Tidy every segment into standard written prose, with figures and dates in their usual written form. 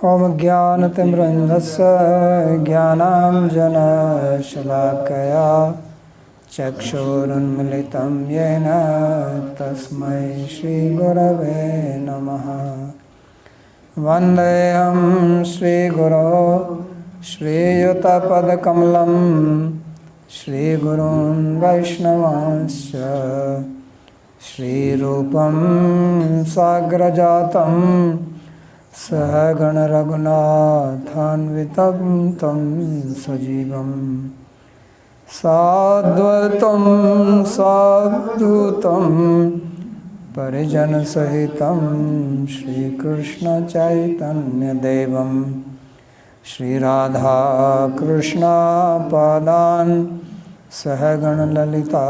ॐ ज्ञानतिमिरन्धस्य ज्ञानाञ्जनशलाकया चक्षुरुन्मिलितं येन तस्मै श्रीगुरवे नमः। वन्देऽहं श्रीगुरो श्रीयुतपदकमलं श्रीगुरून् वैष्णवांश्च श्रीरूपं साग्रजातं सहगण रघुनाथान्वितं तं सजीवं साद्वैतं सावधूतं परिजनसहितं श्रीकृष्णचैतन्यदेवं श्रीराधाकृष्णपादान् सहगण ललिता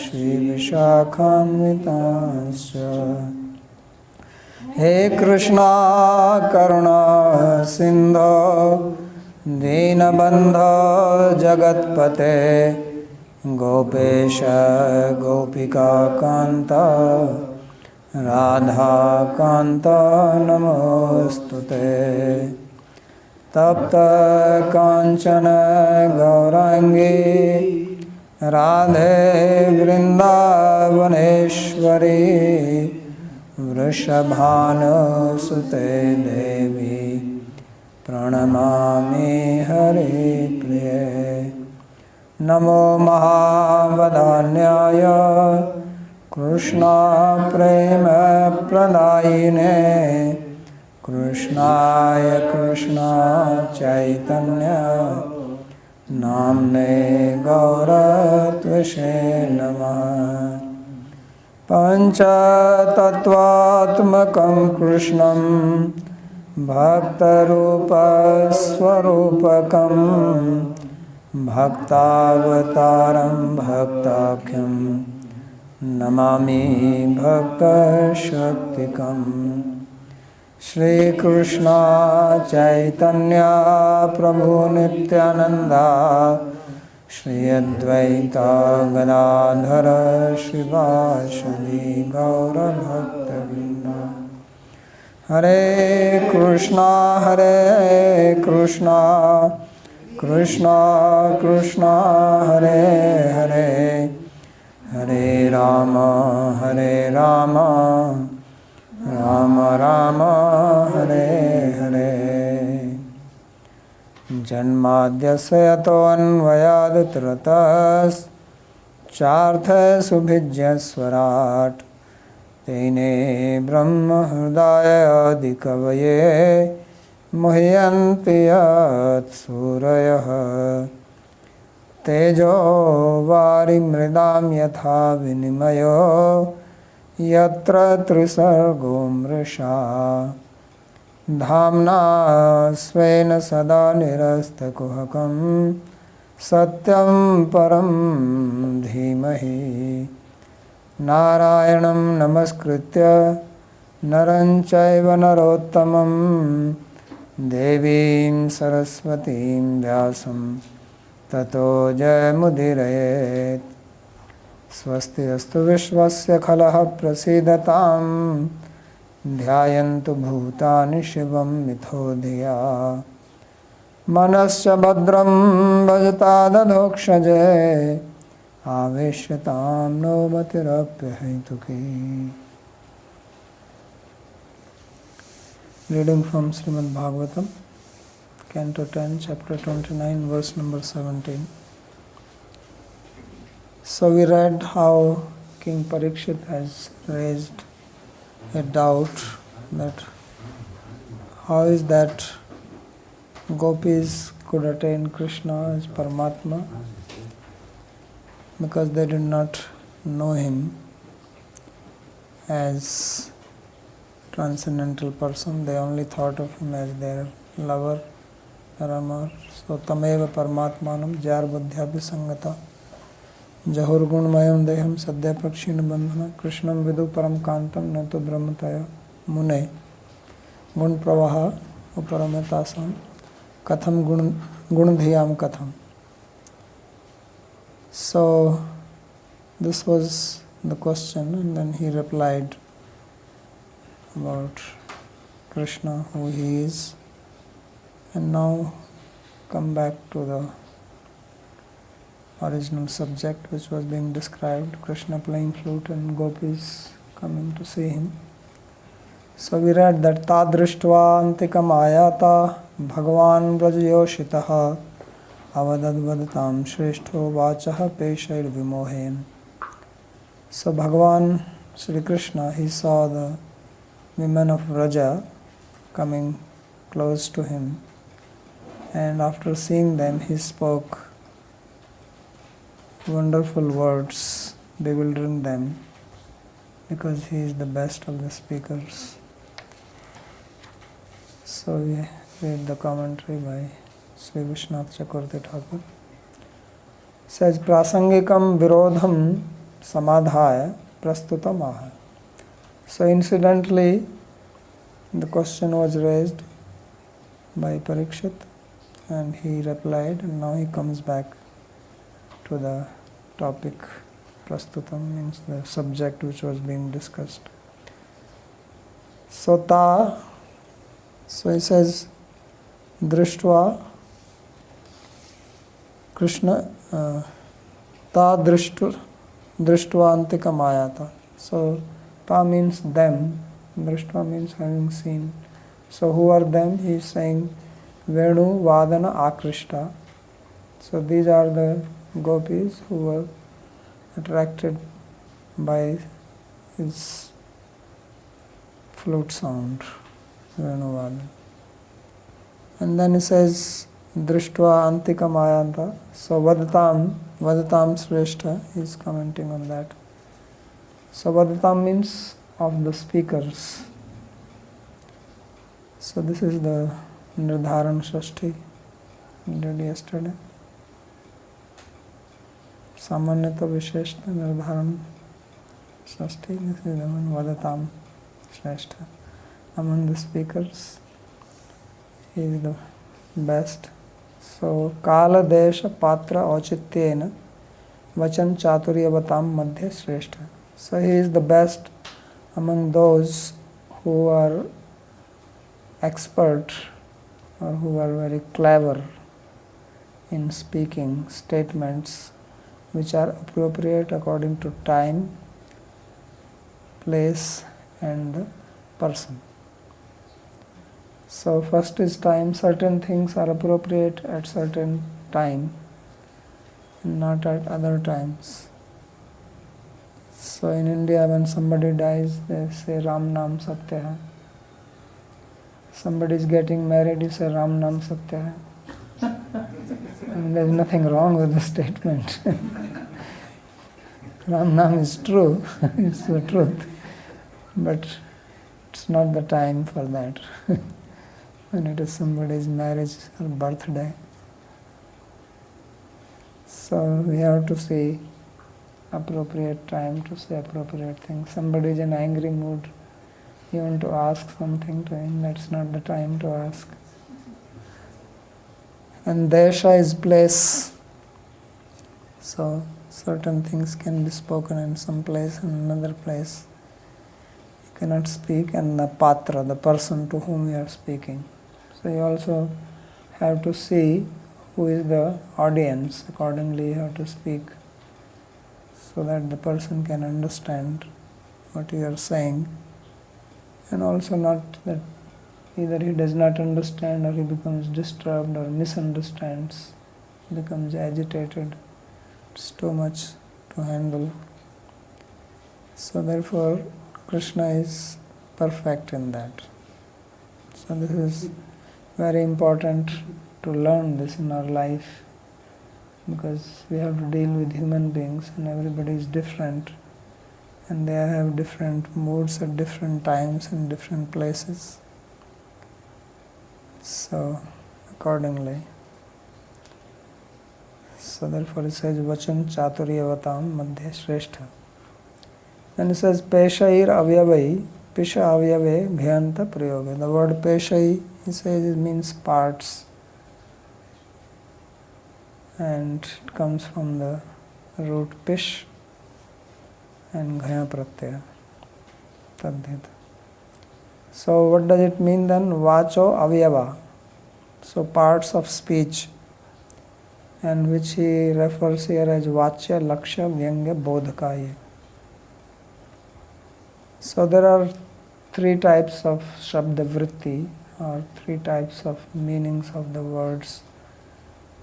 श्रीविशाखान्वितांश्च। हे कृष्णा करुणा सिंधो दीनबन्धो जगत्पते गोपेश गोपिका कान्त राधा कान्त नमोस्तुते। तप्त कांचन गौरांगी राधे वृंदावनेश्वरी वृषभानुसुते देवी प्रणमामि हरे प्रिये। नमो महावदान्याय कृष्णा प्रेम प्रदायिने कृष्णाय कृष्णा चैतन्य नाम्ने गौरत्वसे नमः। पंचतत्वात्मकं कृष्णं भक्तरूपस्वरूपकं भक्तावतारं भक्ताख्यं नमामि भक्तशक्तिकम्। श्री कृष्णा चैतन्य प्रभु नित्यानंदा श्री अद्वैता गदाधर श्रीवासदि गौरभक्तवृंद। हरे कृष्णा कृष्णा कृष्णा हरे हरे हरे राम राम राम हरे हरे। जन्माद्यस्य यतोऽन्वयादितरतश्चार्थसुभिज्ञस्वराट् तेने ब्रह्महृदायादिकवये मुह्यन्ति यत्सूरयः। तेजो वारिमृदां यथा विनिमयो यत्र त्रिसर्गो मृषा धाम्ना स्वेन सदा निरस्तकुहकं सत्यं परं धीमहि। नारायणं नमस्कृत्य नरं चैव नरोत्तमं देवीं सरस्वतीं व्यासं ततो जयमुदीरयेत्। स्वस्ति अस्तु विश्वस्य खलः प्रसीदतां ध्यायन्तु भूतानि शिवं मिथो धिया। मनश्च भद्रं भजता दधोक्षजे आवेश्यतां no मतिरप्यहैतुकी। Reading from Śrīmad-Bhāgavatam, Canto 10, Chapter 29, verse number 17. So we read how King Parikshit has raised a doubt that how is that gopis could attain Krishna as Paramatma, because they did not know him as transcendental person. They only thought of him as their lover, Paramar. So tameva Paramatmanam jar buddhyapi sangata जहुर्गुणमयं देहं सद्य पक्षिण बंधन कृष्णं विदु परम कांतम न तो ब्रह्मतया मुने गुण प्रवाह उपरमतासम कथम गुणधियाम कथम. So this was the question, and then he replied about Krishna, who he is, And now come back to the original subject which was being described, Krishna playing flute and gopis coming to see him. So we read that tadrishtva antikam ayata bhagavan vrajayoshitaha avadadvadatam shreshto vachaha peshair vimohen. So Bhagavan Sri Krishna, he saw the women of Vraja coming close to him, and after seeing them he spoke wonderful words, bewildering them, because he is the best of the speakers. So we read the commentary by Sri Vishnath Chakravarti Thakur. Says prasangikam virodham samadhaya prastutam aha. So incidentally, the question was raised by Parikshit and he replied, and now he comes back to the topic. Prastutam means the subject which was being discussed. So he says, Drishtva Krishna Drishtva Antikam Ayata. So ta means them, Drishtva means having seen. So who are them? He is saying Venu Vadana Akrishta. So these are the gopis who were attracted by his flute sound, Venuvadana. And then he says Drishtva Antikam Ayanta. So Vadatam Sreshta, he is commenting on that. So Vadatam means of the speakers. So this is the Nirdharan Shashti we did yesterday. Samanyata Visheshta Nirdharan Shashti, this is the one Vadatam Shreshta. Among the speakers, he is the best. So Kala Desha Patra Auchityena Vachan Chaturya-vatam Madhya Shreshta. So he is the best among those who are expert or who are very clever in speaking statements which are appropriate according to time, place and the person. So first is time. Certain things are appropriate at certain time and not at other times. So in India, when somebody dies, they say Ram Nam Satya Hai. Somebody is getting married, you say Ram Nam Satya Hai. And there is nothing wrong with the statement. Ram Nam is true, it's the truth. But it's not the time for that. When it is somebody's marriage or birthday. So we have to see appropriate time to say appropriate things. Somebody is in angry mood, you want to ask something to him, that's not the time to ask. And Desha is place. So certain things can be spoken in some place and another place you cannot speak, and the Patra, the person to whom you are speaking. So you also have to see who is the audience, accordingly you have to speak so that the person can understand what you are saying, and also not that either he does not understand or he becomes disturbed or misunderstands, becomes agitated. It's too much to handle. So therefore Krishna is perfect in that. So this is very important to learn this in our life, because we have to deal with human beings and everybody is different and they have different moods at different times and different places. So accordingly. So therefore it says Vachan Chaturya-vatam Madhya Shrestha. Then it says Peshair Avyavai Pisha Avyave Bhyanta Prayoga. The word Peshai, he says, it means parts, and it comes from the root Pish and Ghaya Pratyaya Tadhita. So what does it mean then? Vacho Avyava. So parts of speech, and which he refers here as Vachya, Lakshya, Vyangya, Bodhakaya. So there are three types of Shabda Vritti, or three types of meanings of the words.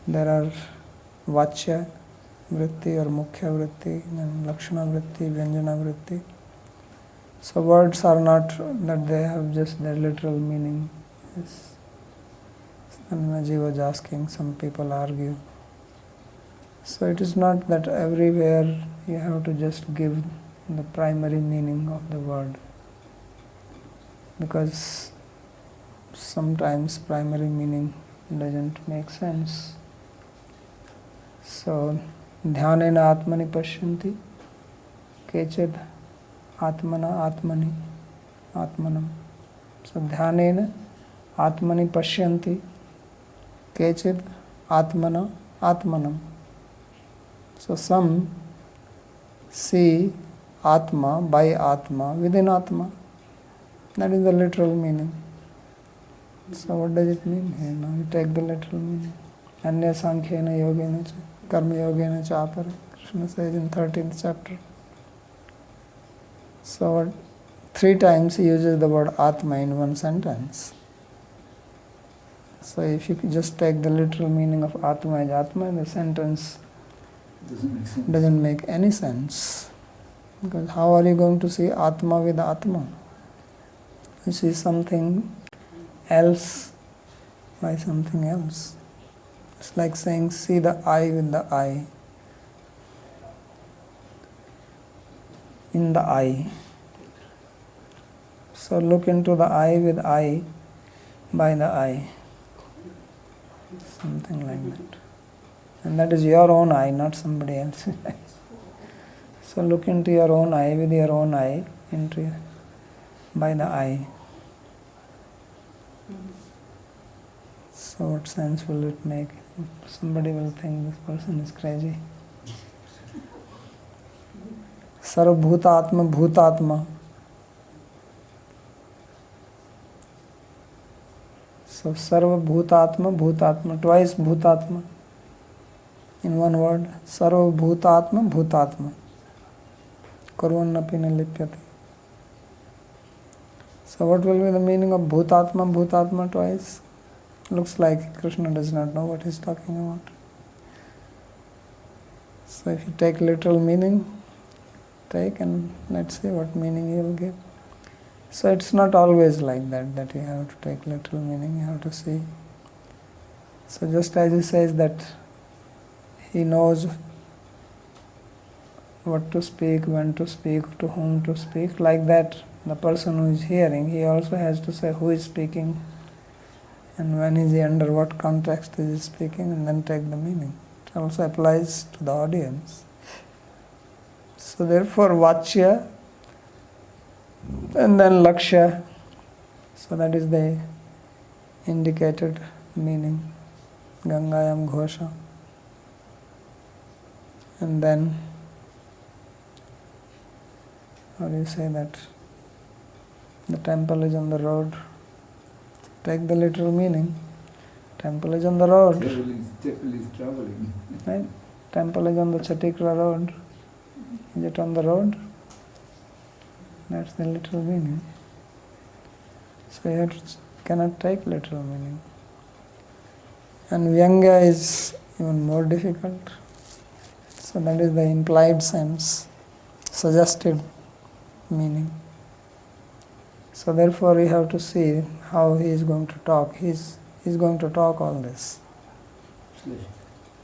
There are Vachya Vritti or Mukhya Vritti, and Lakshana Vritti, Vyanjana Vritti. So words are not that they have just their literal meaning. Yes. Jiva was asking, some people argue. So it is not that everywhere you have to just give the primary meaning of the word, because sometimes primary meaning doesn't make sense. So dhyanena atmani pashyanti, kechid atmana atmani atmanam. So dhyanena atmani pashyanti, kechid atmana atmanam. So some see Atma by Atma within Atma. That is the literal meaning. So what does it mean here? Now you take the literal meaning. Anya Sankhena Yogena Cha, Karma Yogena Cha Apara. Krishna says in 13th chapter. So 3 times he uses the word Atma in one sentence. So if you just take the literal meaning of Atma as Atma, the sentence doesn't make any sense. Because how are you going to see Atma with Atma? You see something else by something else. It's like saying, see the eye with the eye. In the eye. So look into the eye with eye by the eye. Something like that. And that is your own eye, not somebody else's eye. So look into your own eye with your own eye, by the eye. So what sense will it make? Somebody will think this person is crazy. Sarva Bhutatma Bhutatma. So Sarva Bhutatma Bhutatma, twice Bhutatma in one word. Sarva Bhutatma Bhutatma. Kurvannapi na lipyate. So what will be the meaning of Bhutatma Bhutatma twice? Looks like Krishna does not know what he is talking about. So if you take literal meaning, take and let's see what meaning he will give. So it's not always like that you have to take literal meaning, you have to see. So just as he says that he knows what to speak, when to speak, to whom to speak, like that the person who is hearing, he also has to say who is speaking and when is he, under what context is he speaking, and then take the meaning. It also applies to the audience. So therefore Vachya and then Lakshya, so that is the indicated meaning, Gangayam Ghosha. And then, how do you say that? The temple is on the road. Take the literal meaning. Temple is on the road. Temple is traveling. Right? Temple is on the Chatikra road. Is it on the road? That's the literal meaning. So you cannot take literal meaning. And Vyanga is even more difficult. So that is the implied sense, suggested meaning. So therefore we have to see how he is going to talk. He's going to talk all this.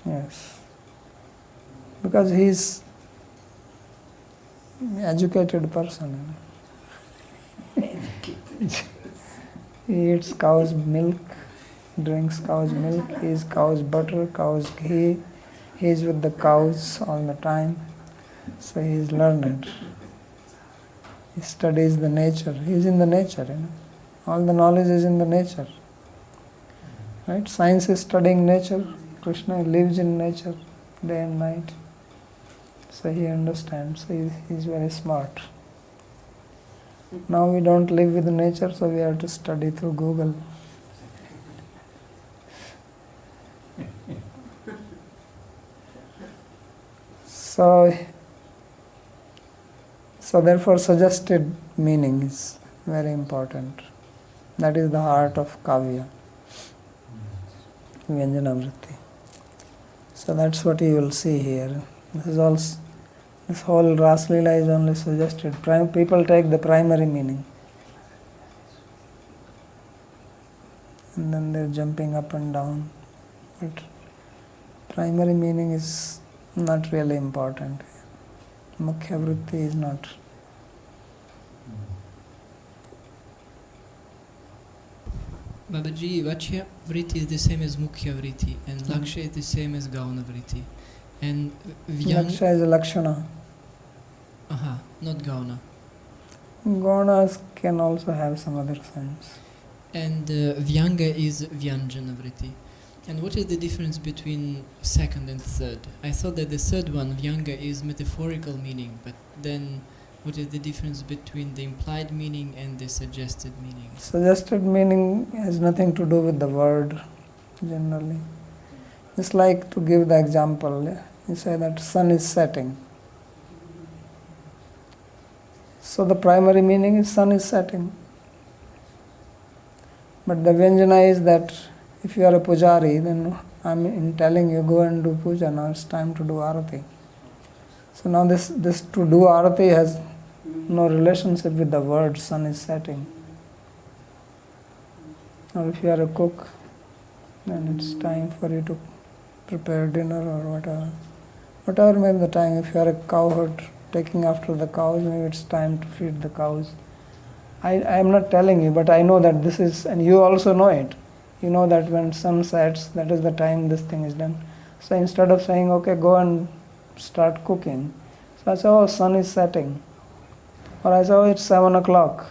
Yes. Because he is an educated person. He eats cow's milk, drinks cow's milk, he eats cow's butter, cow's ghee. He is with the cows all the time. So he is learned. He studies the nature. He is in the nature, All the knowledge is in the nature. Right? Science is studying nature. Krishna lives in nature day and night. So he understands. So he is very smart. Now we don't live with nature, so we have to study through Google. So therefore suggested meaning is very important. That is the heart of Kavya, Vyanjana Vritti. So that's what you will see here. This whole Rāsa-līlā is only suggested. People take the primary meaning. And then they're jumping up and down. But primary meaning is not really important. Mukhya vritti is not. Babaji, Vachya vritti is the same as Mukhya vritti, and Lakshya is the same as Gauna vritti. And Lakshya is a Lakshana. Not Gauna. Gaunas can also have some other sense. And Vyanga is Vyanjana vritti. And what is the difference between second and third? I thought that the third one, Vyanga, is metaphorical meaning, but then what is the difference between the implied meaning and the suggested meaning? Suggested meaning has nothing to do with the word, generally. Just like to give the example, you say that sun is setting. So the primary meaning is sun is setting. But the Vyanjana is that if you are a pujari, then I'm telling you go and do puja, now it's time to do arati. So now this to do arati has no relationship with the word sun is setting. Or if you are a cook, then it's time for you to prepare dinner or whatever. Whatever may be the time, if you are a cowherd taking after the cows, maybe it's time to feed the cows. I am not telling you, but I know that this is, and you also know it. You know that when sun sets, that is the time this thing is done. So instead of saying, okay, go and start cooking, so I say, oh, sun is setting. Or I say, oh, it's 7 o'clock.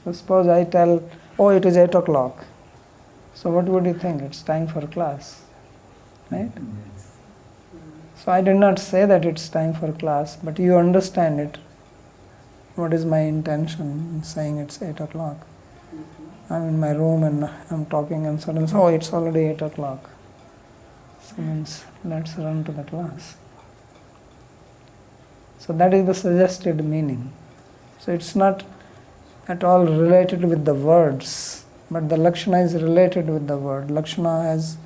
So suppose I tell, oh, it is 8 o'clock. So what would you think? It's time for class, right? Yes. So I did not say that it's time for class, but you understand it. What is my intention in saying it's 8 o'clock? I'm in my room and I'm talking and suddenly, oh, it's already 8 o'clock. So means, let's run to the class. So that is the suggested meaning. So it's not at all related with the words, but the Lakshana is related with the word. Lakshana has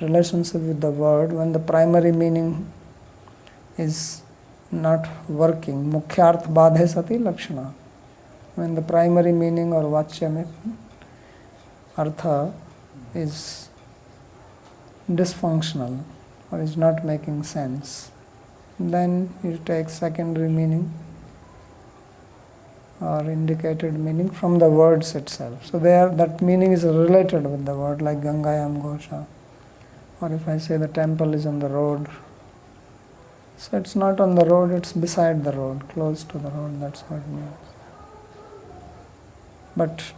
relationship with the word when the primary meaning is not working. Mukhyarth badhe sati Lakshana. When the primary meaning or vachya artha is dysfunctional or is not making sense, then you take secondary meaning or indicated meaning from the words itself. So that meaning is related with the word, like Gangayam Ghosha. Or if I say the temple is on the road, so it's not on the road, it's beside the road, close to the road, that's what it means. But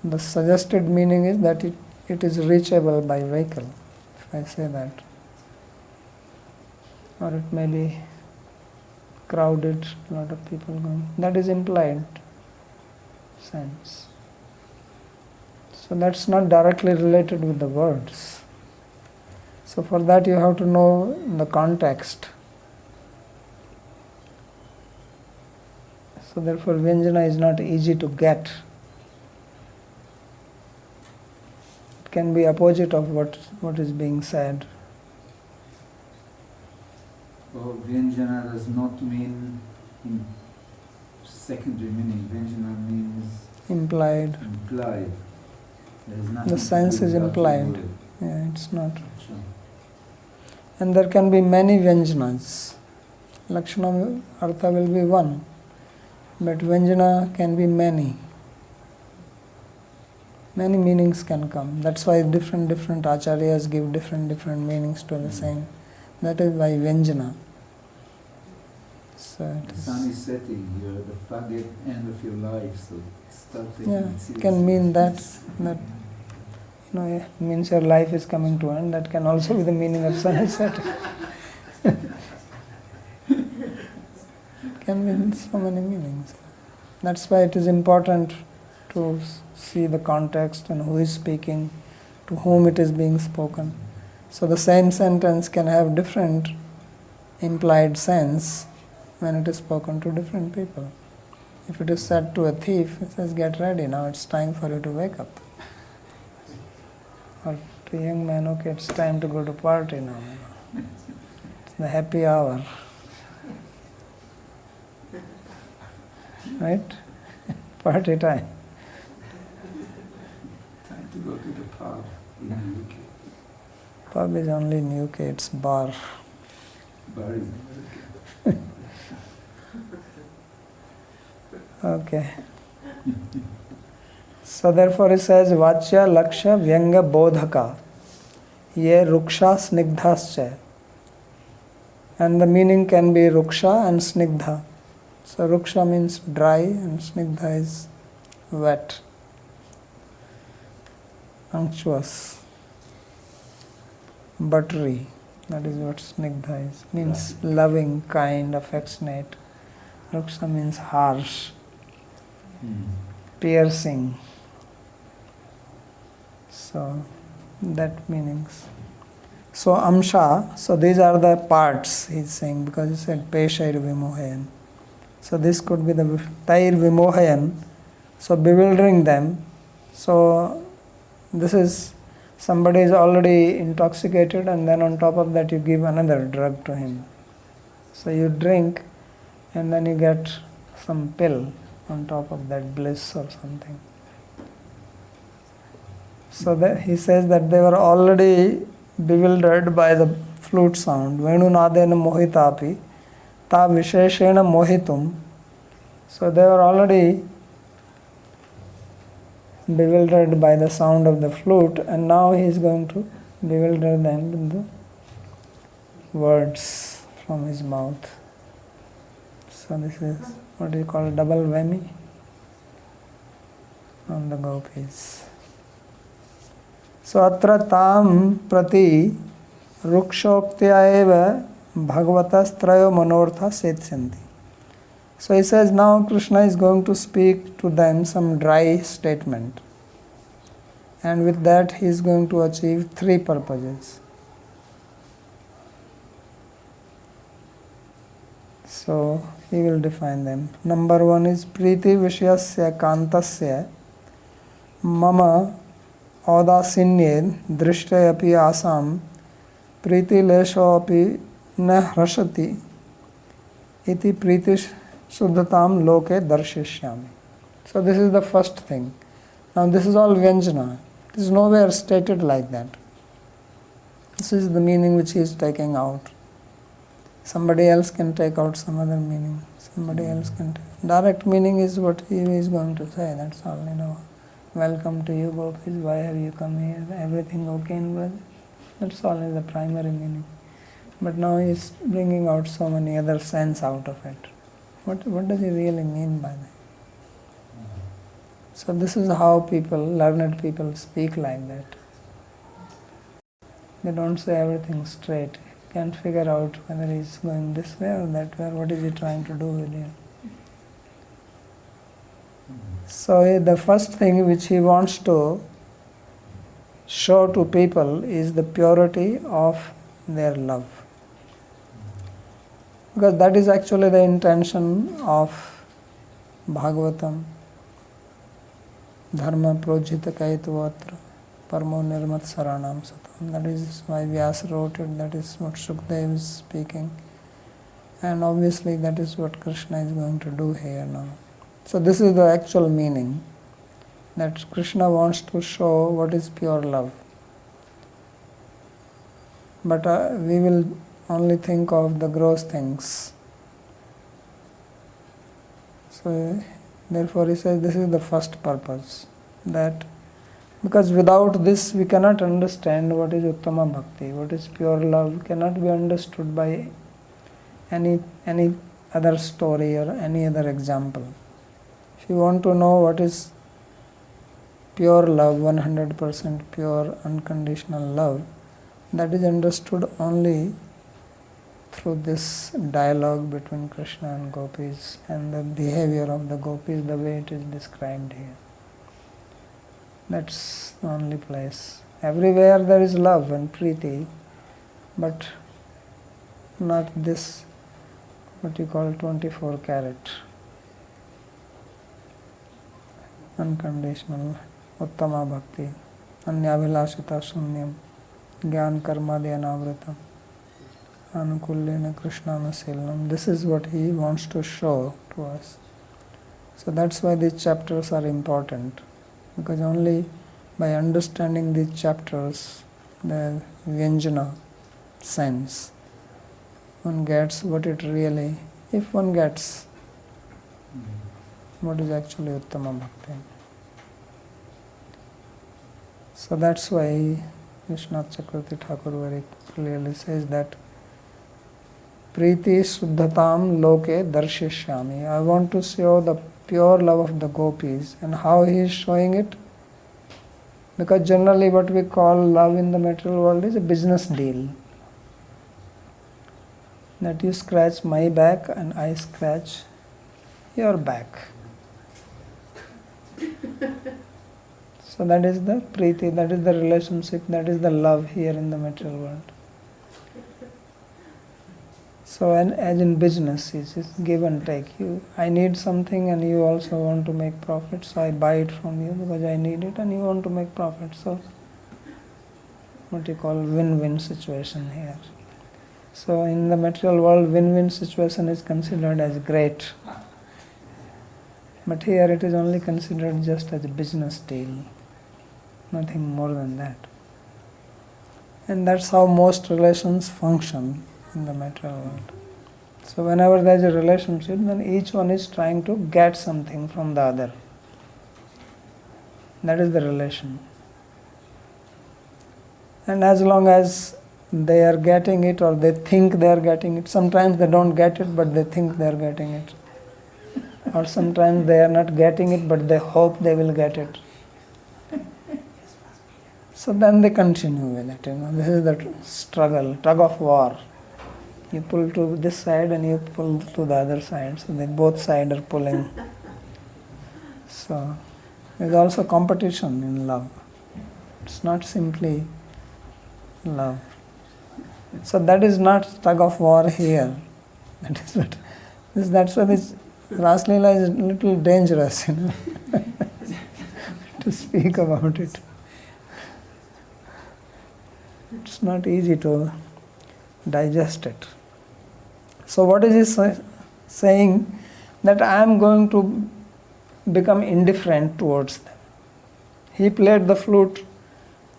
the suggested meaning is that it is reachable by vehicle, if I say that. Or it may be crowded, a lot of people going. That is implied sense. So that's not directly related with the words. So for that you have to know the context. So therefore Vyanjana is not easy to get. It can be opposite of what is being said. So Vyanjana does not mean in secondary meaning. Vyanjana means Implied. implied. There is nothing The to sense do is with implied. word. Yeah, it's not. Sure. And there can be many Vyanjanas. Lakshana Artha will be one, but Vyanjana can be many. Many meanings can come. That's why different acharyas give different meanings to the same. That is why Vyanjana. So it The is, sun is setting, you're at the faggot end of your life, so start taking yeah, it it seriously. can mean that it means your life is coming to an end. That can also be the meaning of sun is setting. Can mean so many meanings. That's why it is important to see the context and who is speaking, to whom it is being spoken. So the same sentence can have different implied sense when it is spoken to different people. If it is said to a thief, it says, get ready, now it's time for you to wake up. Or to a young man, okay, it's time to go to party now. It's the happy hour. Right? Party time. Time to go to the pub in the UK. Pub is only in UK, it's bar. Bar is American. Okay. So therefore he says, Vachya Lakshya Vyanga Bodhaka Ye Ruksha Snigdhascha. And the meaning can be Ruksha and Snigdha. So Ruksha means dry and Snigdha is wet, unctuous, buttery. That is what Snigdha is. Means loving, kind, affectionate. Ruksha means harsh, piercing. So that meanings. So Amsha, so these are the parts he's saying, because he said Peshair Vimohayan. So this could be the Tair Vimohayan, so bewildering them. So this is, somebody is already intoxicated and then on top of that you give another drug to him. So you drink and then you get some pill on top of that bliss or something. So that he says that they were already bewildered by the flute sound. Venunadena mohitapi ta visheshena mohitum. So they were already bewildered by the sound of the flute, and now he is going to bewilder them with the words from his mouth. So this is what you call double vemi on the gopis. So atra tam prati rukshoktya eva bhagavatas-trayo manortha setyanti. So he says now Krishna is going to speak to them some dry statement, and with that he is going to achieve three purposes. So he will define them. Number one is Priti Vishayasya Kantasya Mama Audasinye Drishtayapi Asam Priti Leshoapi Na Hrashati Iti Priti Suddhatam Loke Darshishyami. So this is the first thing. Now this is all Vyanjana. It is nowhere stated like that. This is the meaning which he is taking out. Somebody else can take out some other meaning. Somebody else can take. Direct meaning is what he is going to say. That's all. Welcome to you, gopis. Why have you come here? Everything okay in Braj? That's all is the primary meaning. But now he is bringing out so many other sense out of it. What does he really mean by that? So this is how learned people speak like that. They don't say everything straight. You can't figure out whether he's going this way or that way, or what is he trying to do with you. So the first thing which he wants to show to people is the purity of their love. Because that is actually the intention of Bhāgavatam. Dharma projita kaituvatra parmo nirmat saranam satam. That is why Vyasa wrote it, that is what Shukdev is speaking. And obviously that is what Krishna is going to do here now. So this is the actual meaning, that Krishna wants to show what is pure love. But we will only think of the gross things. So therefore he says this is the first purpose, that because without this we cannot understand what is Uttama Bhakti, what is pure love, cannot be understood by any other story or any other example. If you want to know what is pure love, 100% pure unconditional love, that is understood only through this dialogue between Krishna and gopis and the behavior of the gopis, the way it is described here. That's the only place. Everywhere there is love and preeti, but not this, what you call 24 karat. Unconditional, Uttama Bhakti, Anyabhilashita Shunyam, Gyan Karmadi Anavritam, Anukulyena Krishnana Selanam. This is what he wants to show to us. So that's why these chapters are important, because only by understanding these chapters, the Vyanjana sense, one gets what it really, if one gets what is actually Uttama Bhakti. So that's why Vishwanath Chakravarti Thakur very clearly says that Priti Suddhatam Loke Darshishyami. I want to show the pure love of the gopis. And how he is showing it? Because generally what we call love in the material world is a business deal. That you scratch my back and I scratch your back. So that is the priti, that is the relationship, that is the love here in the material world. So as in business, it's give and take. I need something and you also want to make profit, so I buy it from you because I need it and you want to make profit. So what you call win-win situation here. So in the material world, win-win situation is considered as great. But here it is only considered just as a business deal, nothing more than that. And that's how most relations function in the material world. So whenever there is a relationship, then each one is trying to get something from the other. That is the relation. And as long as they are getting it or they think they are getting it, sometimes they don't get it but they think they are getting it. Or sometimes they are not getting it but they hope they will get it. So then they continue with it. This is the struggle, tug of war. You pull to this side and you pull to the other side. So they both sides are pulling. So there is also competition in love. It's not simply love. So that is not tug of war here. That's why this Rāsa-līlā is a little dangerous, to speak about it. It's not easy to digest it. So what is he saying? That I am going to become indifferent towards them. He played the flute,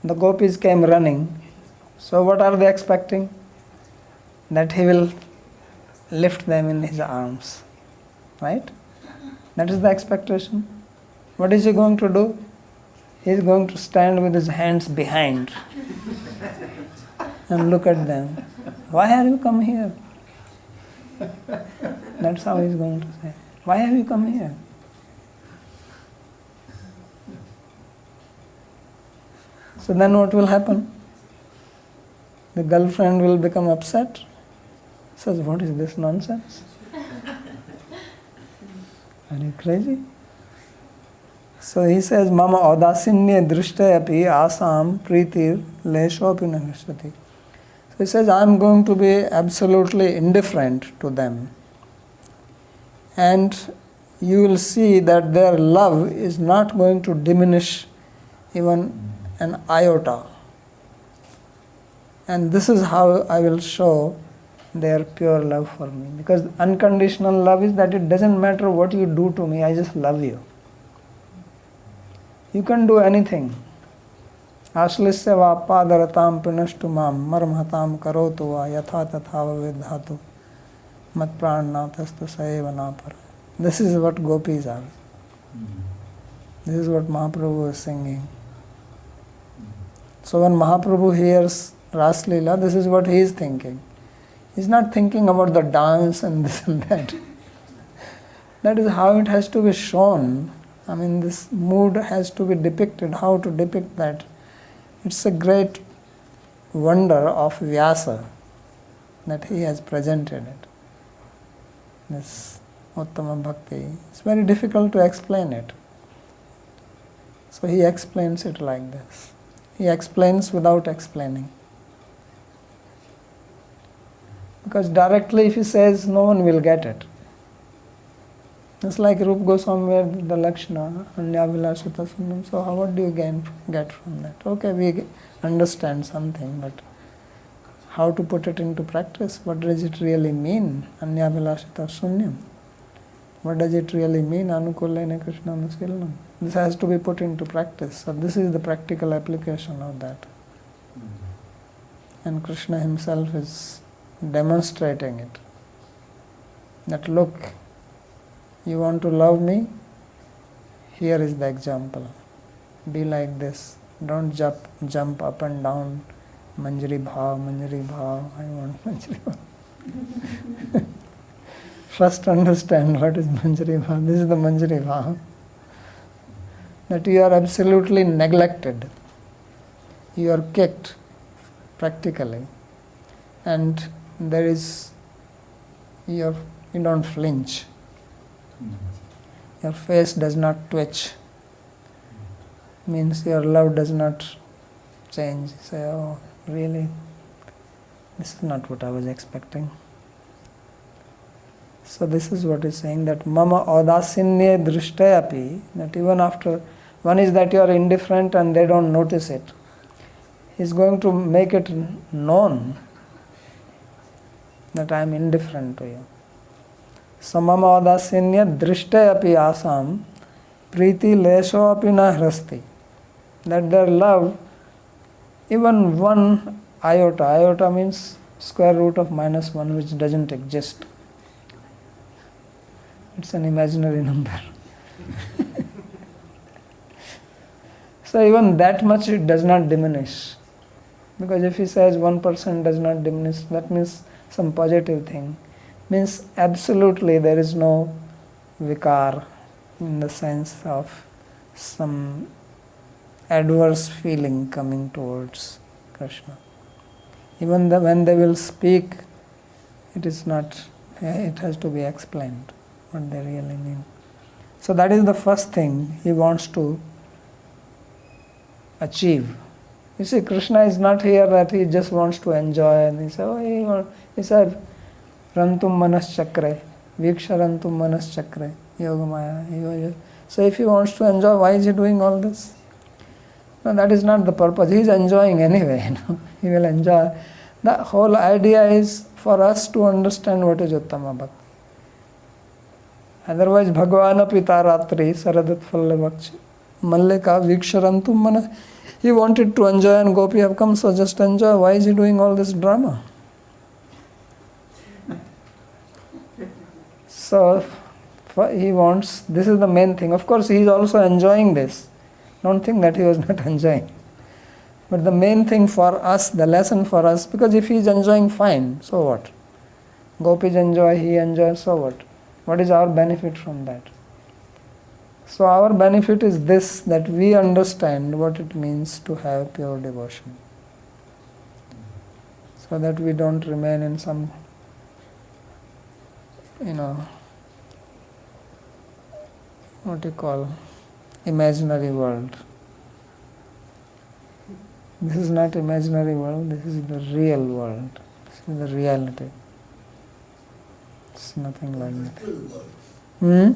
the gopis came running. So what are they expecting? That he will lift them in his arms. Right? That is the expectation. What is he going to do? He is going to stand with his hands behind and look at them. Why have you come here? That's how he is going to say. Why have you come here? So then what will happen? The girlfriend will become upset. Says, what is this nonsense? Are you crazy? So he says, Mama audasinya drishtayapi asam pritir leshopi nahishati. So he says, I am going to be absolutely indifferent to them. And you will see that their love is not going to diminish even an iota. And this is how I will show their pure love for me. Because unconditional love is that it doesn't matter what you do to me, I just love you. You can do anything. Ashlisya va padaratam pinashtu mam marmhatam karotu va yatha tatha vidhatu mat pranatastu saeva napara. This is what gopis are. This is what Mahaprabhu is singing. So when Mahaprabhu hears Rāsa-līlā, this is what he is thinking. He is not thinking about the dance and this and that. That is how it has to be shown. I mean, this mood has to be depicted. How to depict that? It's a great wonder of Vyasa that he has presented it. This Uttama Bhakti. It's very difficult to explain it. So he explains it like this. He explains without explaining. Because directly if he says, no one will get it. It's like Rupa Goswami with the Lakshana, Anyavilasita Sunnam. So what do you get from that? Okay, we understand something, but how to put it into practice? What does it really mean? Anyavilasita Sunyam. What does it really mean? Anukulena Krishna Nuskilanam. This has to be put into practice. So this is the practical application of that. And Krishna himself is demonstrating it. That look, you want to love me? Here is the example. Be like this. Don't jump up and down. Manjari bhav, I want Manjari bhav. First understand what is Manjari bhav. This is the Manjari bhav. That you are absolutely neglected. You are kicked, practically. And there is, you don't flinch. Your face does not twitch. Means your love does not change. Say, oh, really? This is not what I was expecting. So this is what is saying, that mama audasinye drishtayapi, that even after, one is that you are indifferent and they don't notice it. He's going to make it known that I am indifferent to you. Samama audasinye drishtayapi asam priti lesho api na hrasti. That their love, even one iota, iota means square root of -1, which doesn't exist. It's an imaginary number. So even that much it does not diminish. Because if he says 1% does not diminish, that means some positive thing. Means absolutely there is no vikar in the sense of some adverse feeling coming towards Krishna. Even when they will speak, it is not, it has to be explained what they really mean. So that is the first thing he wants to achieve. You see, Krishna is not here that he just wants to enjoy and he says, he said, Rantum manas chakre, Viksha rantum manas chakre, Yogamaya. So if he wants to enjoy, why is he doing all this? No, that is not the purpose. He is enjoying anyway. He will enjoy. The whole idea is for us to understand what is Uttama Bhakti. Otherwise, Bhagavana Pita Ratri, Saradat Phallabhakshi, Mallika, Viksharantum Manas. He wanted to enjoy and Gopi have come, so just enjoy. Why is he doing all this drama? So, he wants, this is the main thing. Of course, he is also enjoying this. Don't think that he was not enjoying. But the main thing for us, the lesson for us, because if he is enjoying, fine, so what? Gopis enjoy, he enjoys, so what? What is our benefit from that? So our benefit is this, that we understand what it means to have pure devotion. So that we don't remain in some, what you call, imaginary world. This is not imaginary world, this is the real world. This is the reality. It's nothing like that.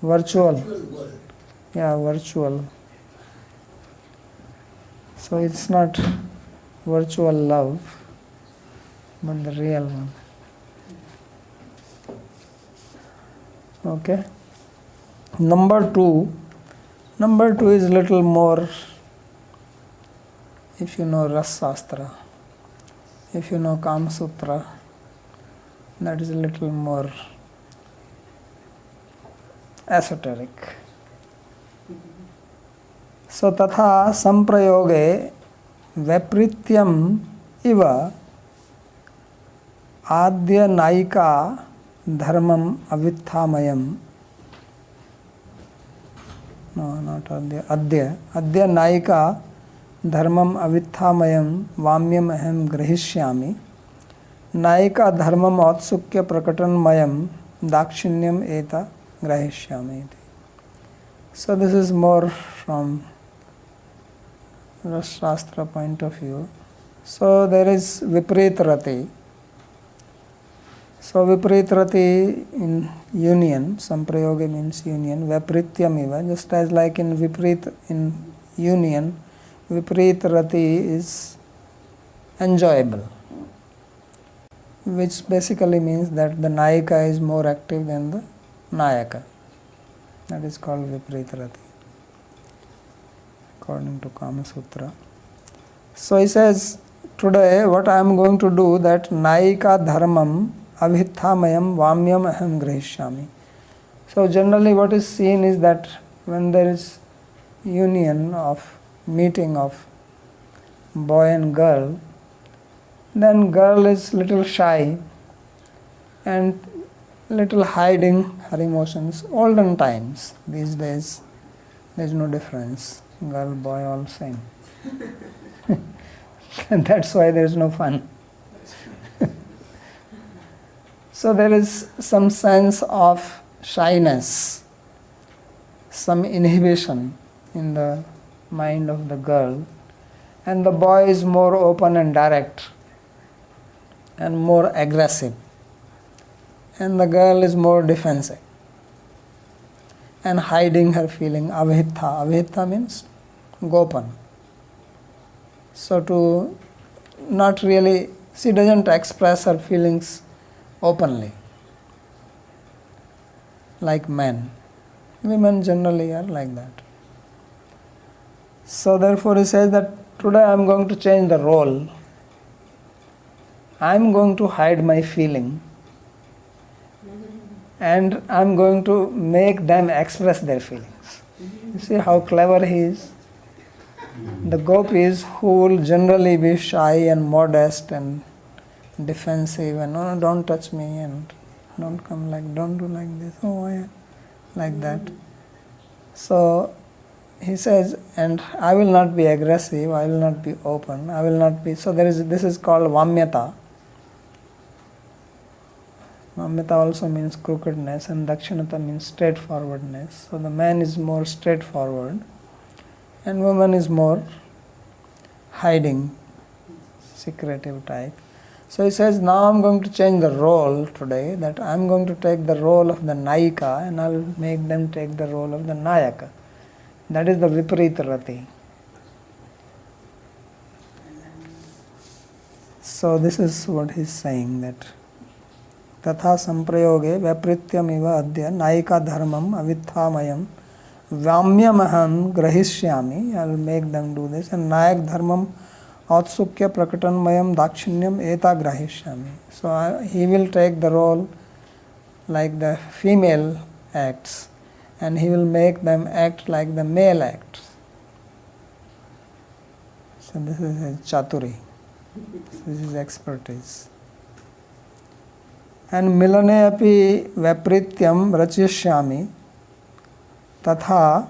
Virtual. Yeah, virtual. So it's not virtual love, but the real one. Okay. Number two is little more, if you know Rasa-Shastra, if you know Kama Sutra, that is a little more esoteric. So tatha samprayoge vaprityam iva adya naika dharmam avithamayam. No, not adya. Adya naika dharmam avithamayam vamyam ahem grahishyami. Naika dharmam autsukya prakatanmayam dakshinyam eta grahishyami. So this is more from Rasa-Shastra point of view. So there is Viprit Rati. So viparit-rati in union, samprayoga means union, vaprityamiva, just as like in viparit in union, viparit-rati is enjoyable, which basically means that the nayika is more active than the nayaka. That is called viparit-rati, according to Kama Sutra. So he says, today what I am going to do, that nayika dharmam avithamayam vamyam aham grahishyami. So generally what is seen is that when there is union of meeting of boy and girl, then girl is little shy and little hiding her emotions. Olden times, these days there is no difference, girl, boy, all same. And that's why there is no fun. So there is some sense of shyness, some inhibition in the mind of the girl, and the boy is more open and direct and more aggressive, and the girl is more defensive and hiding her feeling. Avhitha. Avhitha means gopan. So to not really, she doesn't express her feelings openly like men. Women generally are like that. So therefore he says that today I am going to change the role. I am going to hide my feeling and I am going to make them express their feelings. You see how clever he is? The gopis who will generally be shy and modest and defensive and no, don't touch me and don't come like, don't do like this, oh yeah, like that. So he says, and I will not be aggressive, I will not be open, I will not be, so this is called vamyata. Vamyata also means crookedness and dakshinata means straightforwardness. So the man is more straightforward and woman is more hiding, secretive type. So he says, now I am going to change the role today, that I am going to take the role of the nayika and I will make them take the role of the nayaka. That is the viparit-rati. So this is what he is saying, that tatha samprayoge vaprityamiva adya nayika dharmam avithamayam vamyamaham grahishyami. I will make them do this. And nayak dharmam autsukya prakatanmayam dakshinyam eta grahishyami. So he will take the role like the female acts and he will make them act like the male acts. So this is his chaturi. This is expertise. And milane api vaprityam rachishyami tatha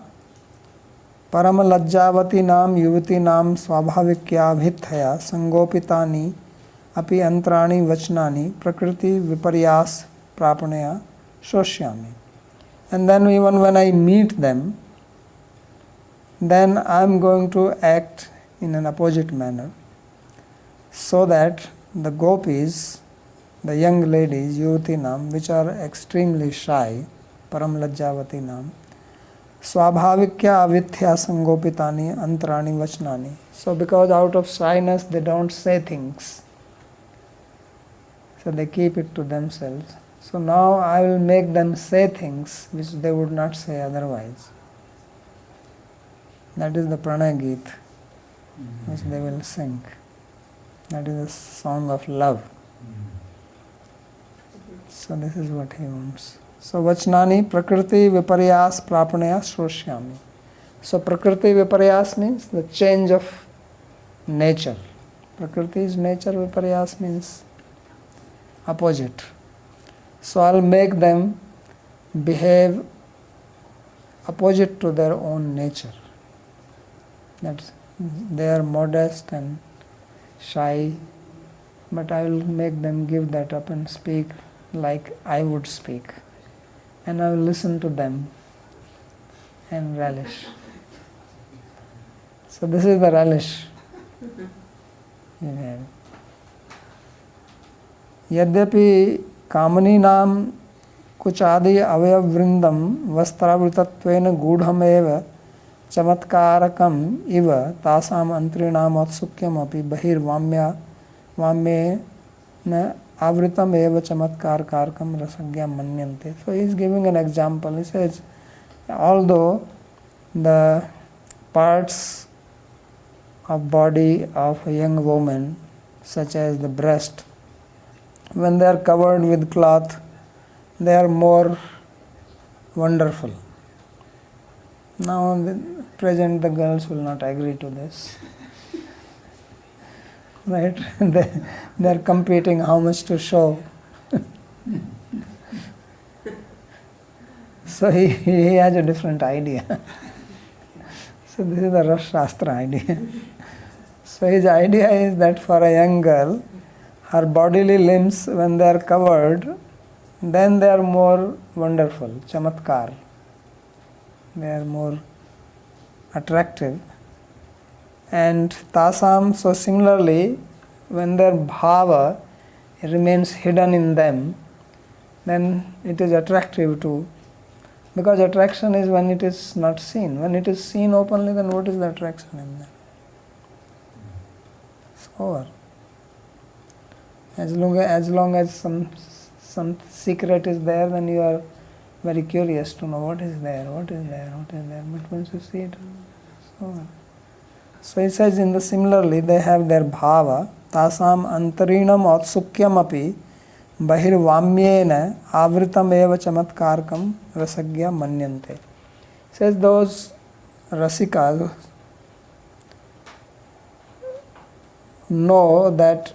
paramalajjavati nam yuvati nam swabhavikya bhithaya sangopitani api antrani vachnani prakriti viparyas prapanaya shoshyami. And then even when I meet them, then I am going to act in an opposite manner, so that the gopis, the young ladies, yuvatinam, which are extremely shy, paramlajjavatinam, swabhavikya avithya sangopitani antrani vachnani. So because out of shyness they don't say things, so they keep it to themselves. So now I will make them say things which they would not say otherwise. That is the Pranay Geet, which they will sing. That is a song of love. So this is what he wants. So vachnani prakriti viparyas prapanaya shroshyami. So prakriti viparyas means the change of nature. Prakriti is nature, viparyas means opposite. So I'll make them behave opposite to their own nature. That's, they are modest and shy, but I will make them give that up and speak like I would speak. And I will listen to them and relish. So this is the relish. Yadyapi कामनीनां कुचादि अवयववृन्दं वस्त्रावृतत्वेन गूढमेव चमत्कारकम् इव तासाम् अंतरीणाम् औत्सुक्यमपि वाम्येन आवृतमेव चमत्कारकारकं रसज्ञा मन्यन्ते. So he is giving an example. He says, although the parts of body of a young woman, such as the breast, when they are covered with cloth, they are more wonderful. Now, the present the girls will not agree to this. Right? They are competing how much to show. So he has a different idea. So this is the Rasa Shastra idea. So his idea is that for a young girl, her bodily limbs, when they are covered, then they are more wonderful, chamatkar. They are more attractive. And tasam, so similarly, when their bhava remains hidden in them, then it is attractive too. Because attraction is when it is not seen. When it is seen openly, then what is the attraction in them? It's over. As long as some secret is there, then you are very curious to know what is there. But once you see it, it's over. So he says, in the similarly, they have their bhava, tasam antarinam autsukyam api bahirvamyena avritam eva chamatkarkam rasagya manyante. Says those rasikas know that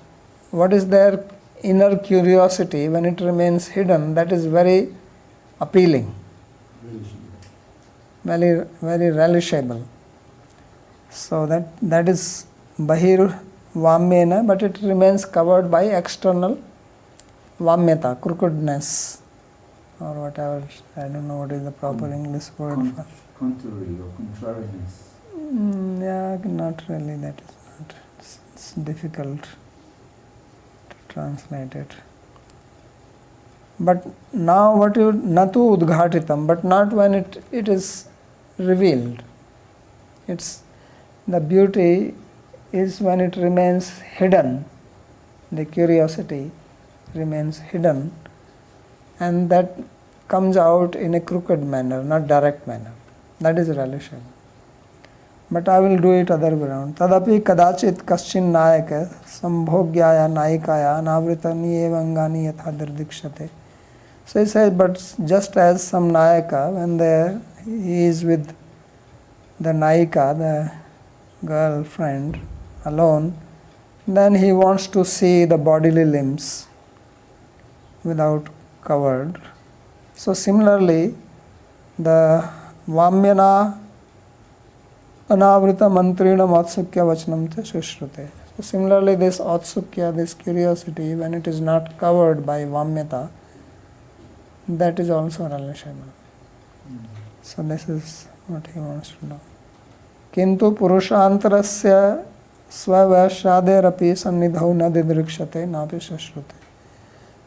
what is their inner curiosity, when it remains hidden, that is very appealing, very, very relishable. So that is bahir vamyena, but it remains covered by external vamyata, crookedness, or whatever. I don't know what is the proper English word for. Contrary or contrariness. Yeah, not really. That is not. It's difficult to translate it. But now what you natu udghatitam, but not when it is revealed. It's the beauty is when it remains hidden. The curiosity remains hidden, and that comes out in a crooked manner, not direct manner. That is relishable. But I will do it other way around. Tadapi kadachit kaschin nayaka sambhogyaya nayikaya anavrita niyevangani yatha dirdikshate. So he says, but just as some nayaka, when he is with the nayika, the girlfriend, alone, then he wants to see the bodily limbs without covered. So similarly, the vamyana anavrita mantrina matsukya vachanam te sushrute. So similarly, this atsukya, this curiosity, when it is not covered by vamyata, that is also relishable. So this is what he wants to know. Kintu purushantarasya svavashaderapi sannidhau na didrikshate napi sushrute.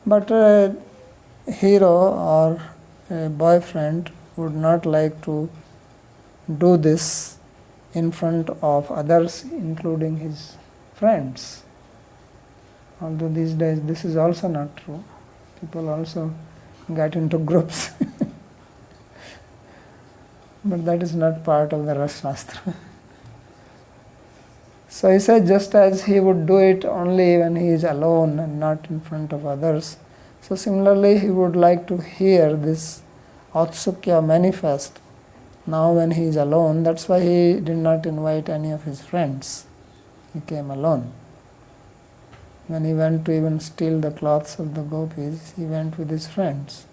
But a hero or a boyfriend would not like to do this in front of others, including his friends. Although these days this is also not true. People also get into groups. But that is not part of the Rasa Shastra. So he said, just as he would do it only when he is alone and not in front of others, so similarly he would like to hear this Autsukya manifest now when he is alone. That's why he did not invite any of his friends. He came alone. When he went to even steal the clothes of the gopis, he went with his friends.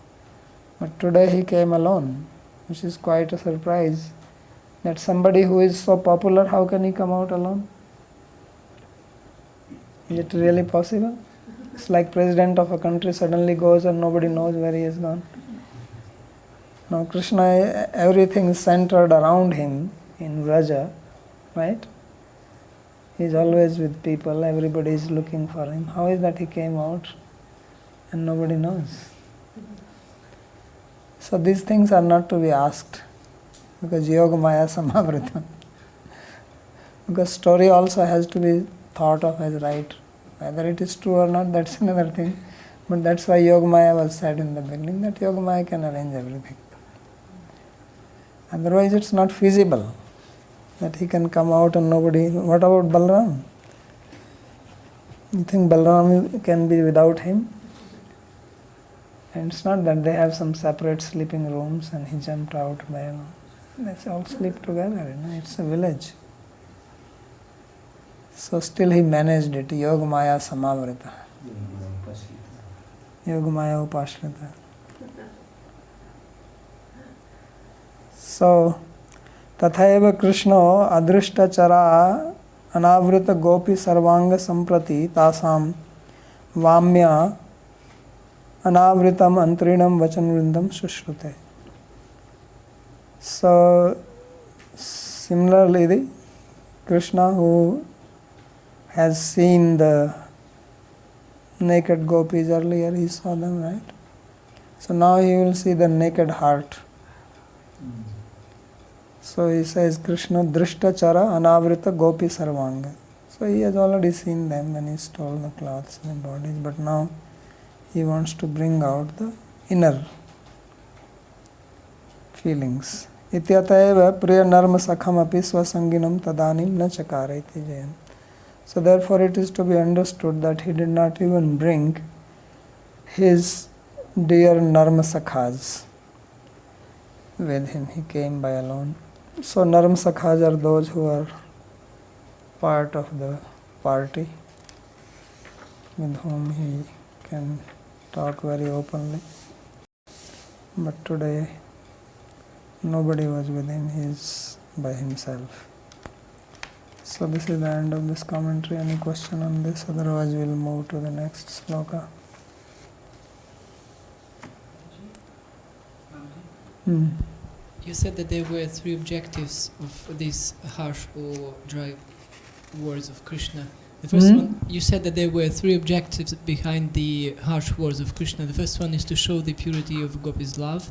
But today he came alone, which is quite a surprise. That somebody who is so popular, how can he come out alone? Is it really possible? It's like president of a country suddenly goes and nobody knows where he has gone. Now Krishna, everything is centered around him in Vraja, right? He is always with people, everybody is looking for him. How is that he came out? and nobody knows. So these things are not to be asked, because Yoga Maya Samavrita. Because story also has to be thought of as right. Whether it is true or not, that's another thing. But that's why Yoga Maya was said in the beginning, that Yoga Maya can arrange everything. Otherwise it's not feasible that he can come out and nobody... What about Balaram? You think Balaram can be without him? And it's not that they have some separate sleeping rooms and he jumped out by... They all sleep together, it's a village. So still he managed it, Yoga Maya Samavrita. Yoga Maya Upashrita. So, Tathaiva Krishno Adrishta Chara Anavrita Gopi Sarvanga Samprati Tasam Vamya Anavritam Antrinam Vachanvrindam Sushrute. So, similarly, Krishna, who has seen the naked gopis earlier, he saw them, right? So now he will see the naked heart. So he says, Krishna Drishta Chara Anavrita Gopi Sarvanga. So he has already seen them when he stole the clothes and the bodies, but now he wants to bring out the inner feelings. Ityataiva priya narma sakham api swasanginam tadanim na chakareti jayam. So therefore it is to be understood that he did not even bring his dear narma sakhas with him. He came by alone. So narma sakhas are those who are part of the party, with whom he can talk very openly. But today nobody was with him, he is by himself. So this is the end of this commentary. Any question on this? Otherwise we will move to the next sloka. You said that there were three objectives of these harsh or dry words of Krishna. The first one, you said that there were three objectives behind the harsh words of Krishna. The first one is to show the purity of Gopi's love.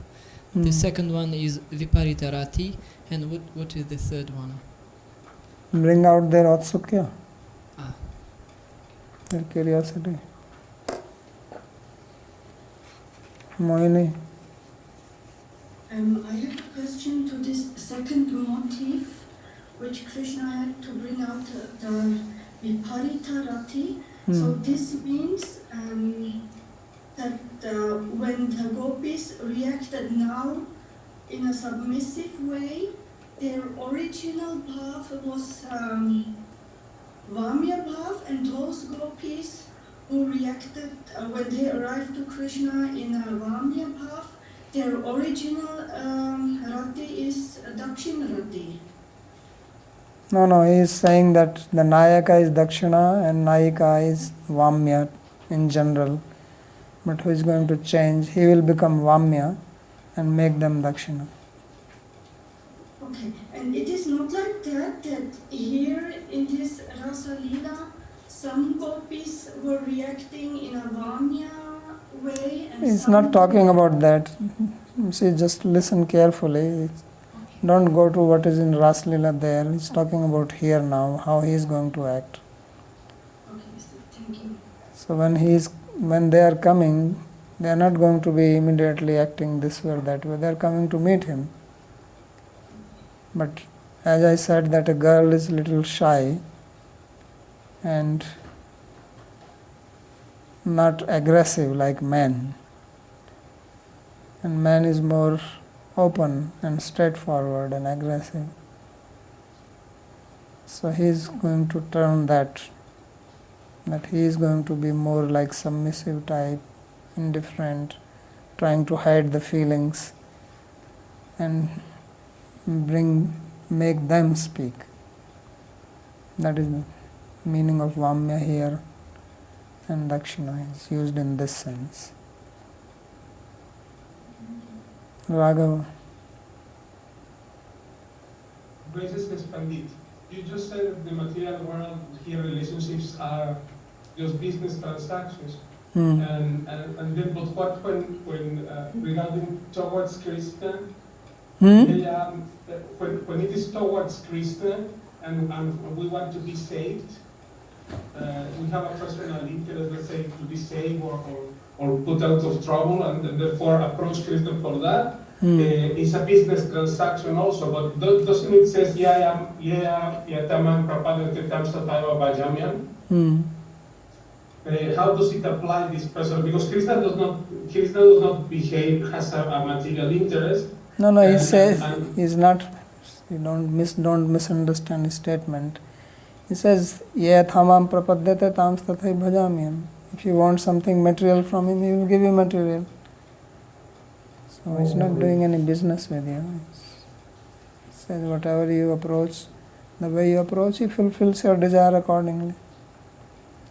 The second one is Viparitarati. And what is the third one? Bring out their Atsukya, Ah. their curiosity. Mohini. I have a question to this second motif, which Krishna had to bring out the Viparitarati. So this means that when the gopis reacted now in a submissive way, their original bhav was Vamya bhav, and those gopis who reacted when they arrived to Krishna in a Vamya bhav, their original rati is Dakshina rati. No, he is saying that the Nayaka is Dakshina and Nayika is Vamya in general. But who is going to change? He will become Vamya and make them Dakshina. Okay, and it is not like that here in this Rāsa-līlā, some gopis were reacting in a Vamya way and He's some not talking about that. See, just listen carefully. Don't go to what is in Rāsa-līlā there. He's talking about here now, how he is going to act. Okay, so thank you. So when they are coming, they are not going to be immediately acting this way or that way. They are coming to meet him. But as I said, that a girl is a little shy and not aggressive like man. And man is more open and straightforward and aggressive. So he is going to turn that he is going to be more like submissive type, indifferent, trying to hide the feelings and make them speak. That is the meaning of Vamya here, and Dakshina is used in this sense. Raghava. Gracious Pandit, you just said that the material world here relationships are just business transactions. And then, but what when regarding towards Krishna, when it is towards Krishna and we want to be saved, we have a personal interest, let's say, to be saved or put out of trouble, and therefore approach Krishna for that. It's a business transaction also, but doesn't it says yatamam prapadate tam sataiva bhajamyam? How does it apply this person? Because Krishna does not behave as a material interest. No, he says he's not. You don't misunderstand his statement. He says yathamam prapadyate tam tathai bhajamyam. If you want something material from him, he will give you material. So he's not doing any business with you. He says whatever you approach, the way you approach, he fulfills your desire accordingly.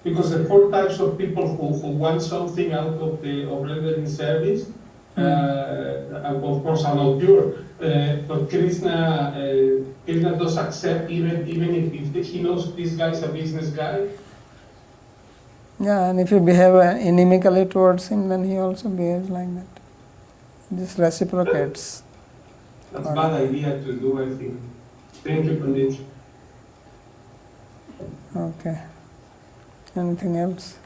Because the four types of people who want something out of rendering service, of course, are not pure. But Krishna does accept even if he knows this guy is a business guy. Yeah, and if you behave inimically towards him, then he also behaves like that. This reciprocates. That's a bad idea to do, I think. Thank you, Pandit. Okay. Anything else?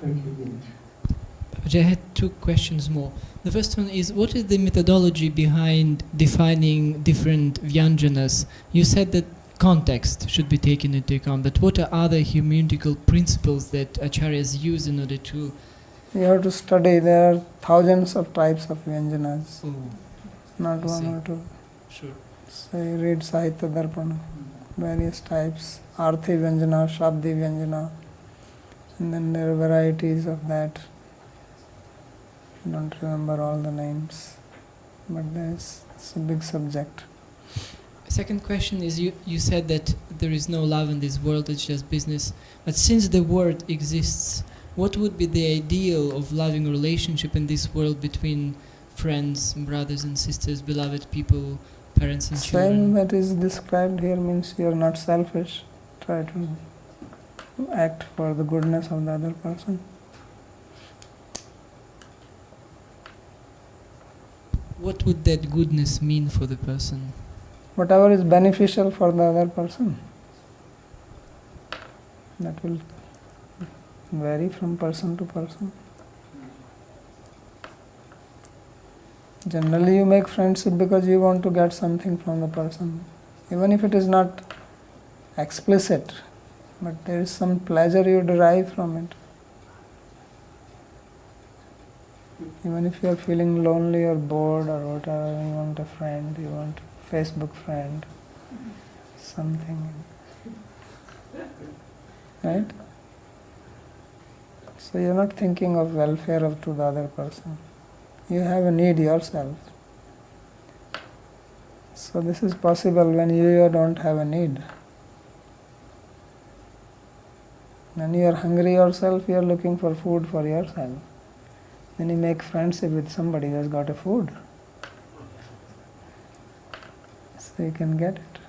Thank you, Pandit. I had two questions more. The first one is, what is the methodology behind defining different vyanjanas? You said that context should be taken into account, but what are other hermeneutical principles that acharyas use in order to... You have to study. There are thousands of types of vyanjanas, not one or two. Sure. So you read Sahitya Darpana, various types, Arthi Vyanjana, Shabdi Vyanjana, and then there are varieties of that. I don't remember all the names, but it's a big subject. Second question is, you said that there is no love in this world, it's just business. But since the world exists, what would be the ideal of loving relationship in this world between friends, brothers and sisters, beloved people, parents and children? Same that is described here means you are not selfish. Try to act for the goodness of the other person. What would that goodness mean for the person? Whatever is beneficial for the other person. That will vary from person to person. Generally you make friendship because you want to get something from the person. Even if it is not explicit, but there is some pleasure you derive from it. Even if you are feeling lonely or bored or whatever, you want a friend, you want a Facebook friend, something. Right? So you are not thinking of welfare to the other person. You have a need yourself. So this is possible when you don't have a need. When you are hungry yourself, you are looking for food for yourself. Then you make friendship with somebody who has got a food. So you can get it.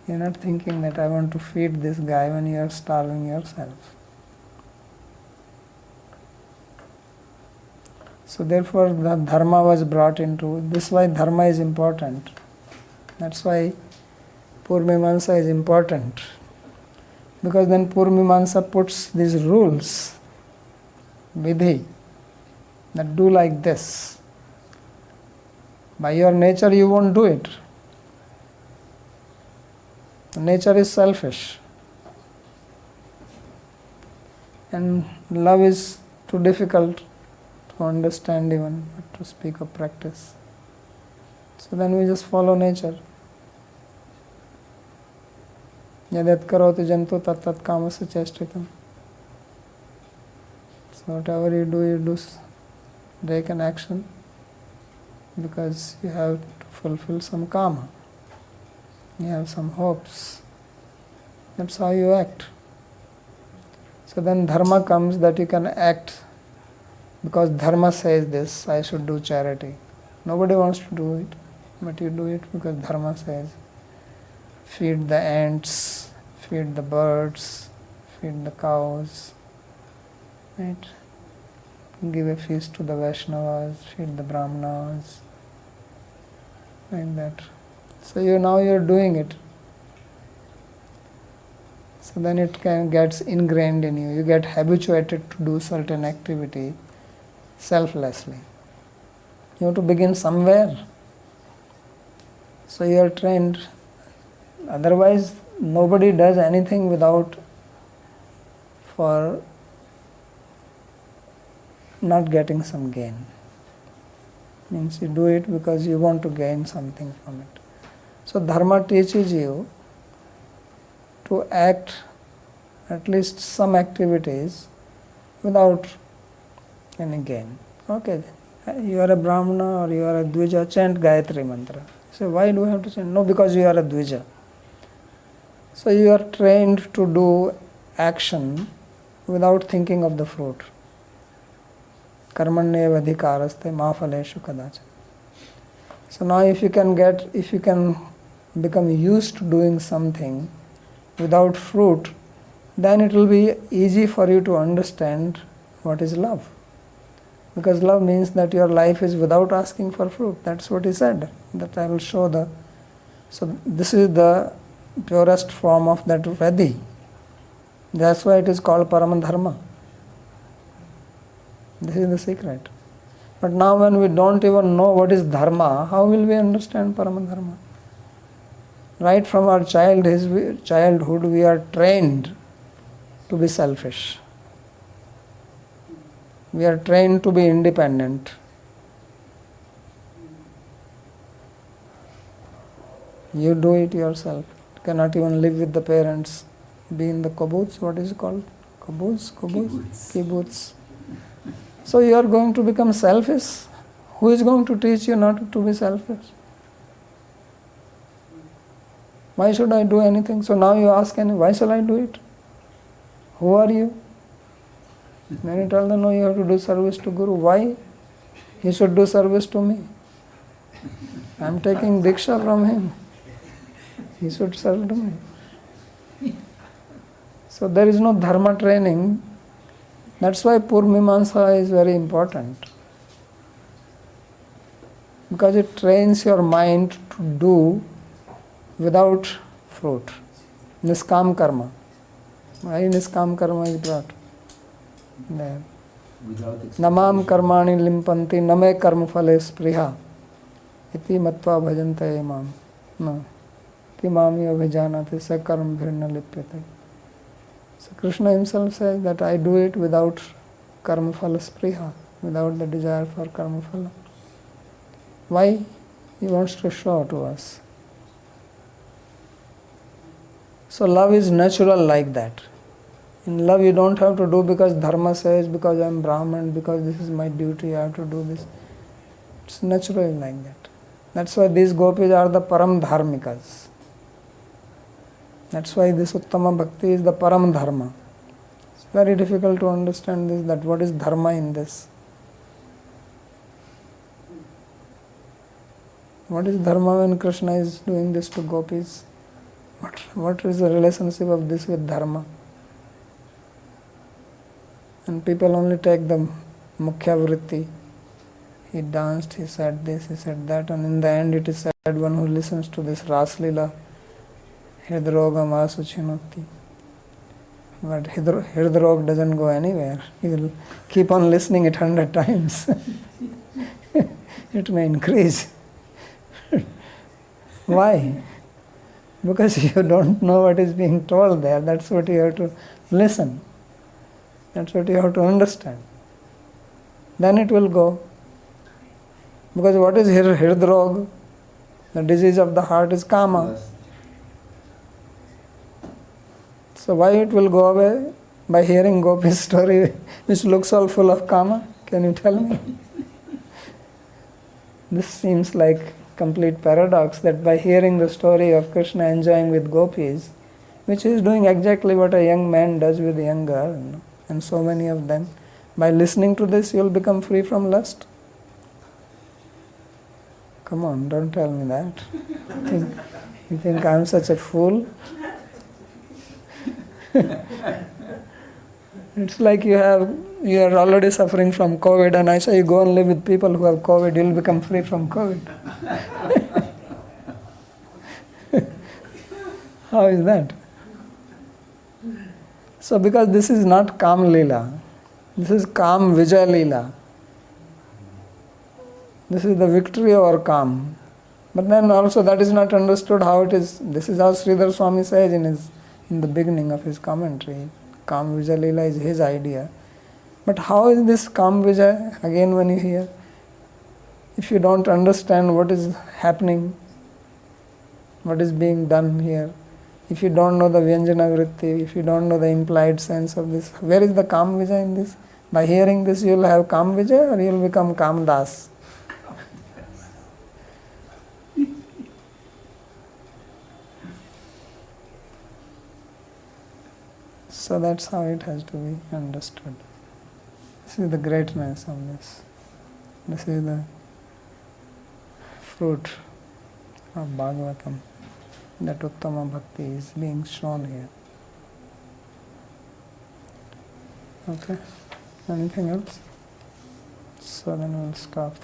You are not thinking that I want to feed this guy when you are starving yourself. So therefore the dharma was brought into, this is why dharma is important. That's why Purvamimamsa is important. Because then Purvamimamsa puts these rules, vidhi, that do like this. By your nature you won't do it. Nature is selfish. And love is too difficult to understand even, to speak of practice. So then we just follow nature. Yadat karoti jantu tat tat kamasa cheshtitam. So whatever you do, take an action because you have to fulfill some kama. You have some hopes. That's how you act. So then dharma comes that you can act because dharma says this, I should do charity. Nobody wants to do it, but you do it because dharma says, feed the ants, feed the birds, feed the cows. right? Give a feast to the Vaishnavas, feed the Brahmanas, like that. So now you're doing it. So then it gets ingrained in you. You get habituated to do certain activity selflessly. You have to begin somewhere. So you are trained. Otherwise, nobody does anything for not getting some gain. Means you do it because you want to gain something from it. So Dharma teaches you to act at least some activities without any gain. Okay, you are a Brahmana or you are a Dvija, chant Gayatri Mantra. So why do I have to chant? No, because you are a Dvija. So you are trained to do action without thinking of the fruit. Karmanyeva adhikaraste ma phaleshu kadacha. So now if you can become used to doing something without fruit, then it will be easy for you to understand what is love. Because love means that your life is without asking for fruit. That's what he said. That I will show the. So this is the purest form of that Vedi. That's why it is called Paramadharma. This is the secret. But now when we don't even know what is Dharma, how will we understand Paramadharma? Right from our childhood we are trained to be selfish. We are trained to be independent. You do it yourself. You cannot even live with the parents. Be in the kibbutz, what is it called? Kibbutz. So you are going to become selfish. Who is going to teach you not to be selfish? Why should I do anything? So now you ask, why shall I do it? Who are you? Then you tell them, no, you have to do service to Guru. Why? He should do service to me. I am taking Diksha from him. He should serve to me. So there is no Dharma training. That's why Purmimamsa is very important. Because it trains your mind to do without fruit. Niskam karma. Why Niskam karma is brought? There. Namam karmani limpanti name karma phale spriha iti matva bhajante imam. No. Kimami abhijanati sa karma bhirna lipyate. So Krishna himself says that I do it without karma phala spriha, without the desire for karma phala. Why? He wants to show to us. So love is natural like that. In love you don't have to do because Dharma says, because I am Brahman, because this is my duty, I have to do this. It's natural like that. That's why these gopis are the Param Dharmikas. That's why this Uttama Bhakti is the Param Dharma. It's very difficult to understand this, that what is Dharma in this. What is Dharma when Krishna is doing this to gopis? What is the relationship of this with Dharma? And people only take the Mukhya Vritti. He danced, he said this, he said that, and in the end it is said, one who listens to this Rāsa-līlā, Hridrogam Asuchinoti. But Hridrog doesn't go anywhere. He will keep on listening it 100 times. It may increase. Why? Because you don't know what is being told there. That's what you have to listen. That's what you have to understand. Then it will go. Because what is Hridrog? The disease of the heart is Kama. So why it will go away? By hearing Gopi's story, which looks all full of Kama? Can you tell me? This seems like complete paradox, that by hearing the story of Krishna enjoying with gopis, which is doing exactly what a young man does with a young girl, and so many of them, by listening to this you will become free from lust. Come on, don't tell me that. You think I am such a fool? It's like you are already suffering from COVID, and I say you go and live with people who have COVID, you'll become free from COVID. How is that? So because this is not Kam Lila, this is Kam Vijay Lila. This is the victory over Kam. But then also that is not understood how it is. This is how Sridhar Swami says in the beginning of his commentary. Kam Vijay Lila is his idea. But how is this Kam Vijay? Again, when you hear, if you don't understand what is happening, what is being done here, if you don't know the Vyanjana Vritti, if you don't know the implied sense of this, where is the Kam Vijay in this? By hearing this, you will have Kam Vijay, or you will become Kam Das. So that's how it has to be understood. This is the greatness of this. This is the fruit of Bhāgavatam. That Uttama Bhakti is being shown here. Okay? Anything else? So then we'll stop.